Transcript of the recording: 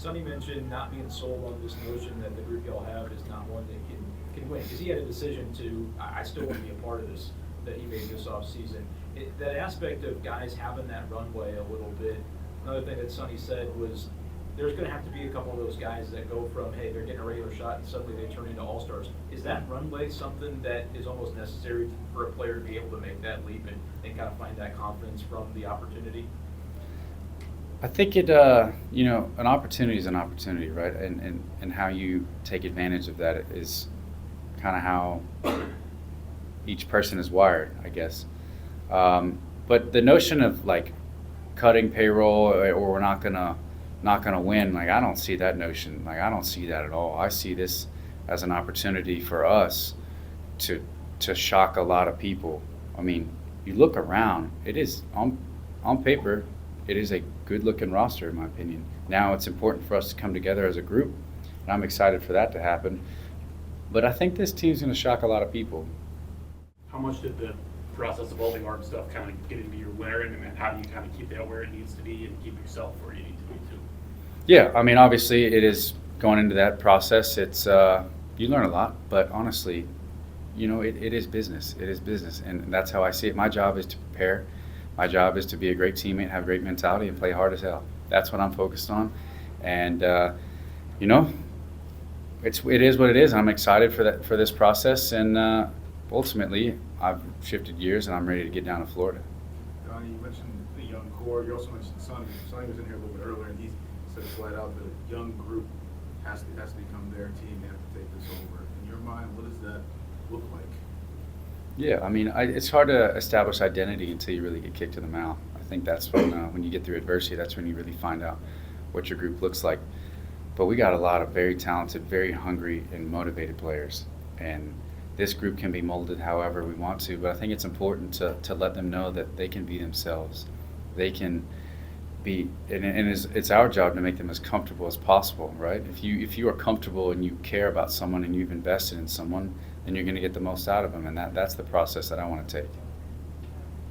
Sonny mentioned not being sold on this notion that the group y'all have is not one that can win, because he had a decision to, I still want to be a part of this, that he made this offseason. That aspect of guys having that runway a little bit, another thing that Sonny said was there's going to have to be a couple of those guys that go from, hey, they're getting a regular shot and suddenly they turn into all-stars. Is that runway something that is almost necessary for a player to be able to make that leap and kind of find that confidence from the opportunity? I think an opportunity is an opportunity, right? And how you take advantage of that is kind of how each person is wired, I guess. But the notion of like cutting payroll or we're not gonna win, like I don't see that notion. Like I don't see that at all. I see this as an opportunity for us to shock a lot of people. I mean, you look around, it is on paper, it is a good-looking roster, in my opinion. Now it's important for us to come together as a group, and I'm excited for that to happen. But I think this team's going to shock a lot of people. How much did the process of all the art stuff kind of get into your winter, and then how do you kind of keep that where it needs to be and keep yourself where you need to be too? Yeah, I mean, obviously it is going into that process. It's you learn a lot, but honestly, it is business. It is business, and that's how I see it. My job is to prepare. My job is to be a great teammate, have a great mentality, and play hard as hell. That's what I'm focused on, and it is what it is. I'm excited for this process, and ultimately, I've shifted gears, and I'm ready to get down to Florida. Donnie, you mentioned the young core. You also mentioned Sonny. Sonny was in here a little bit earlier, and he said flat out that a young group has to become their team. They have to take this over. In your mind, what does that look like? Yeah, I mean, it's hard to establish identity until you really get kicked in the mouth. I think that's when you get through adversity, that's when you really find out what your group looks like. But we got a lot of very talented, very hungry, and motivated players. And this group can be molded however we want to, but I think it's important to let them know that they can be themselves. They can be, and it's our job to make them as comfortable as possible, right? If you are comfortable and you care about someone and you've invested in someone, then you're going to get the most out of them, and that's the process that I want to take.